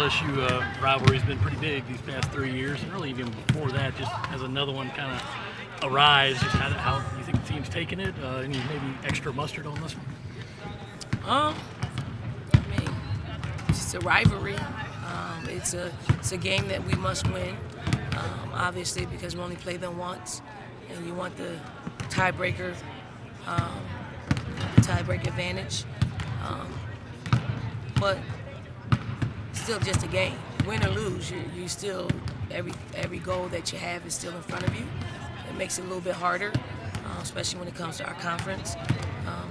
LSU rivalry has been pretty big these past 3 years, and really even before that, just as another one kind of arise. Just how you think the team's taking it? Any maybe extra mustard on this one? I mean, it's a rivalry. It's a game that we must win, obviously, because we only play them once, and you want the tiebreaker advantage. But still, just a game. Win or lose, you still every goal that you have is still in front of you. It makes it a little bit harder, especially when it comes to our conference.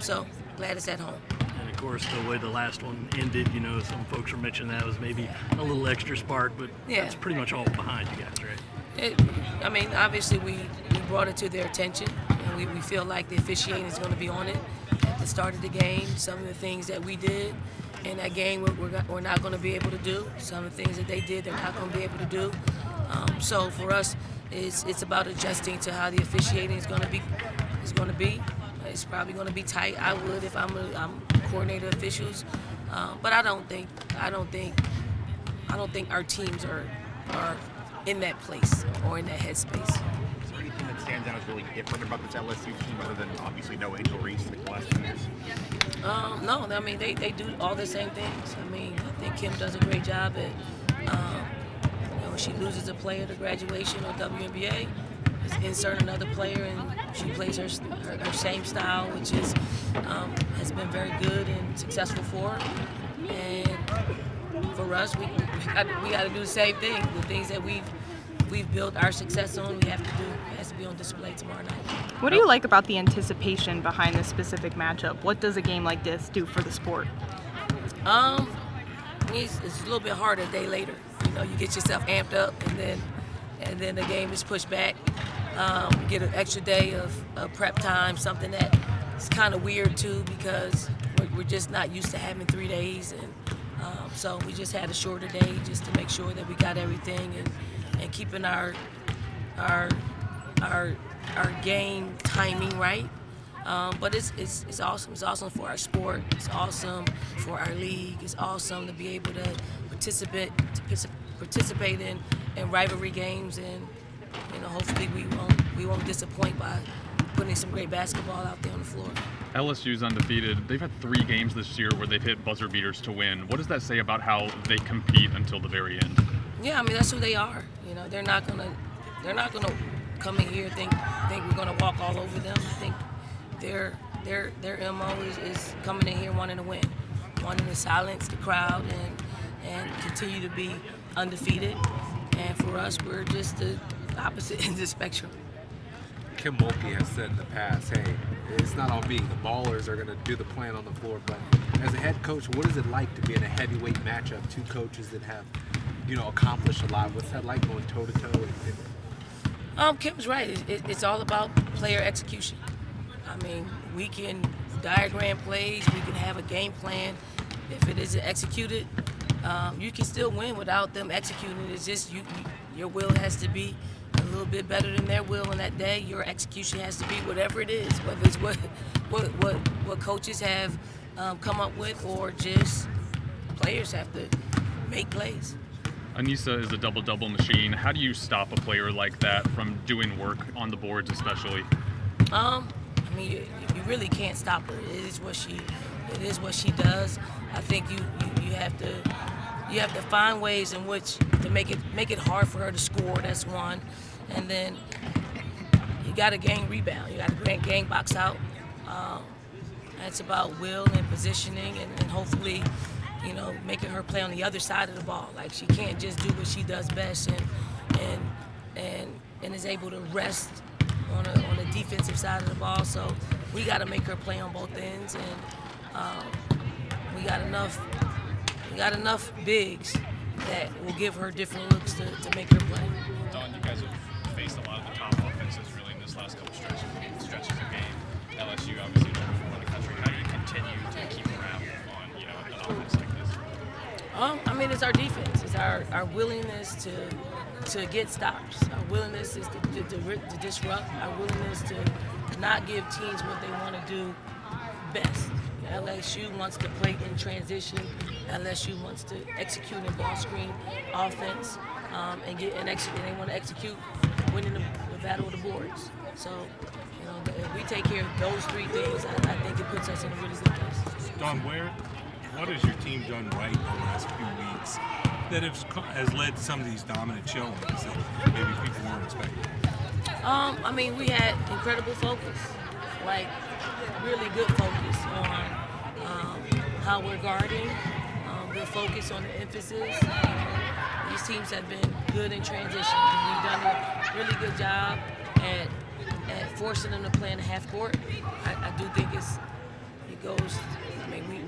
So glad it's at home. And of course, the way the last one ended, some folks were mentioning that was maybe a little extra spark, but yeah, that's pretty much all behind you guys, right? Obviously we brought it to their attention, and we feel like the officiating is going to be on it at the start of the game. Some of the things that we did in that game we're not going to be able to do. Some of the things that they did they're not going to be able to do. So for us, it's about adjusting to how the officiating is going to be. It's probably going to be tight. I would if I'm coordinator officials, but I don't think our teams are in that place or in that headspace. Is there anything that stands out as really different about this LSU team other than obviously no Angel Reese like the last 2 years? No, I mean they do all the same things. I mean, I think Kim does a great job at when she loses a player to graduation or WNBA, insert another player and she plays her same style, which has been very good and successful for her. And for us, we got to do the same thing. The things that we've built our success on, we have to do. It has to be on display tomorrow night. What do you like about the anticipation behind this specific matchup? What does a game like this do for the sport? It's a little bit harder a day later. You get yourself amped up, and then the game is pushed back. You get an extra day of prep time, something that is kind of weird too, because we're just not used to having 3 days, and so we just had a shorter day just to make sure that we got everything and keeping our game timing right. But it's awesome. It's awesome for our sport. It's awesome for our league. It's awesome to be able to participate in rivalry games, and hopefully we won't disappoint by putting some great basketball out there on the floor. LSU's undefeated. They've had 3 games this year where they've hit buzzer beaters to win. What does that say about how they compete until the very end? Yeah, I mean that's who they are. They're not gonna come in here and think we're gonna walk all over them. I think their MO is coming in here wanting to win, wanting to silence the crowd and continue to be undefeated. And for us, we're just the opposite end of the spectrum. Kim Mulkey has said in the past, hey, it's not on me. The ballers are going to do the plan on the floor. But as a head coach, what is it like to be in a heavyweight matchup? 2 coaches that have, accomplished a lot. What's that like going toe-to-toe? Kim's right. It's all about player execution. I mean, we can diagram plays. We can have a game plan. If it isn't executed, you can still win without them executing. It's just your will has to be a little bit better than their will on that day. Your execution has to be whatever it is, whether it's what coaches have come up with or just players have to make plays. Anissa is a double-double machine. How do you stop a player like that from doing work on the boards, especially? I mean, you really can't stop her. It is what she does. I think you have to find ways in which to make it hard for her to score. That's one, and then you got to gain rebound. You got to gang box out. That's about will and positioning, and hopefully, making her play on the other side of the ball. Like she can't just do what she does best, and is able to rest on the defensive side of the ball. So we got to make her play on both ends, and we got enough bigs that will give her different looks to make her play. Don, you guys have faced a lot of the top offenses really in this last couple stretches of game. LSU obviously number 4 in the country. How do you continue to keep around on an offense like this? I mean, it's our defense. It's our willingness to get stops. Our willingness is to disrupt. Our willingness to not give teams what they want to do best. LSU wants to play in transition. LSU wants to execute in ball screen offense and they want to execute winning the battle of the boards. So, if we take care of those three things, I think it puts us in a really good place. Don, what has your team done right in the last few weeks that has led to some of these dominant showings that maybe people weren't expecting? We had incredible focus, like really good focus on how we're guarding, good focus on the emphasis. These teams have been good in transition. We've done a really good job at forcing them to play in the half court. I do think it goes.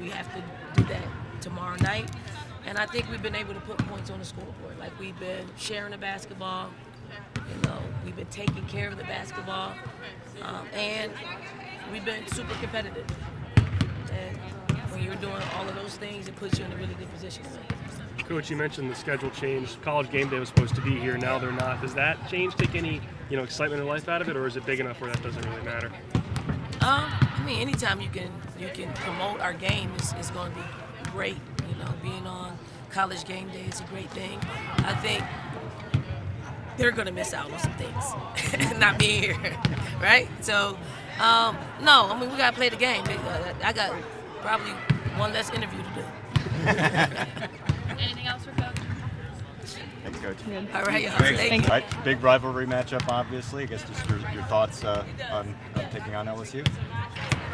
We have to do that tomorrow night, and I think we've been able to put points on the scoreboard. Like we've been sharing the basketball. We've been taking care of the basketball, and we've been super competitive. And when you're doing all of those things, it puts you in a really good position. Coach, you mentioned the schedule changed. College game day was supposed to be here. Now they're not. Does that change take any, excitement or life out of it, or is it big enough where that doesn't really matter? Anytime you can promote our game is going to be great. Being on college game day is a great thing. I think they're going to miss out on some things, not being here, right? So, no, we got to play the game. I got probably one less interview to do. Anything else for Coach? Thanks, Coach. All right, y'all. Thank you. Right, big rivalry matchup, obviously. I guess just your thoughts on taking on LSU.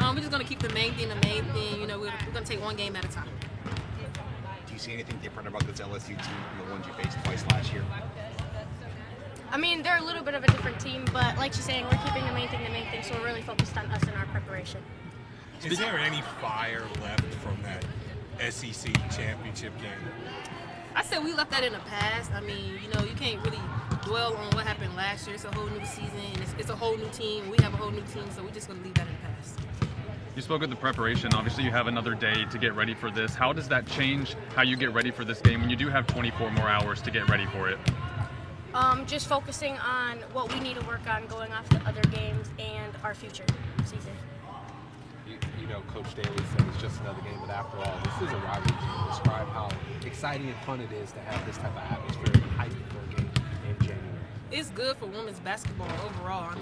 We're just going to keep the main thing. We're going to take one game at a time. Do you see anything different about this LSU team from the ones you faced twice last year? They're a little bit of a different team, but like she's saying, we're keeping the main thing, so we're really focused on us and our preparation. Is there any fire left from that SEC championship game? I said we left that in the past. You can't really dwell on what happened last year. It's a whole new season, and it's a whole new team. We have a whole new team, so we're just going to leave that in the past. You spoke of the preparation. Obviously, you have another day to get ready for this. How does that change how you get ready for this game when you do have 24 more hours to get ready for it? Just focusing on what we need to work on going off the other games and our future season. Coach Staley said it's just another game, but after all, this is a rivalry game. Describe how exciting and fun it is to have this type of atmosphere and hype for a game in January. It's good for women's basketball overall.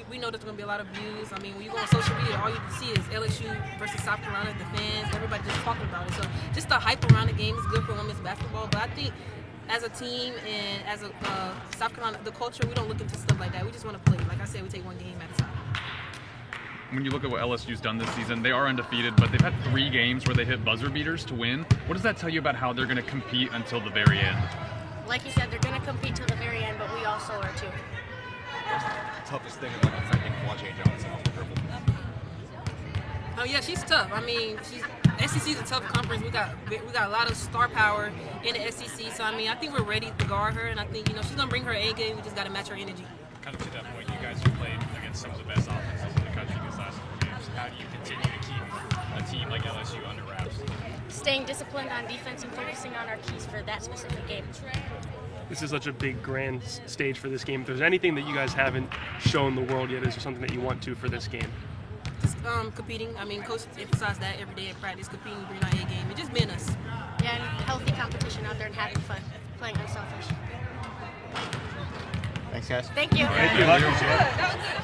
We know that there's going to be a lot of views. When you go on social media, all you can see is LSU versus South Carolina, the fans, everybody just talking about it. So just the hype around the game is good for women's basketball. But I think as a team and as a South Carolina, the culture, we don't look into stuff like that. We just want to play. Like I said, we take one game at a time. When you look at what LSU's done this season, they are undefeated, but they've had 3 games where they hit buzzer beaters to win. What does that tell you about how they're going to compete until the very end? Like you said, they're going to compete till the very end, but we also are too. What's the toughest thing about defending Flau'jae Johnson off the dribble? Oh yeah, she's tough. SEC's a tough conference. We got a lot of star power in the SEC. So I think we're ready to guard her, and I think she's gonna bring her A game. We just got to match her energy. Kind of to that point, you guys have played against some of the best offenses in the country these last 4 games. How do you continue to keep a team like LSU under wraps? Staying disciplined on defense and focusing on our keys for that specific game. This is such a big, grand stage for this game. If there's anything that you guys haven't shown the world yet, is there something that you want to for this game? Just competing. Coach emphasized that every day at practice, competing, bringing our A game, and just being us. Yeah, and healthy competition out there and having fun, playing unselfish. Thanks, guys. Thank you. Thank you.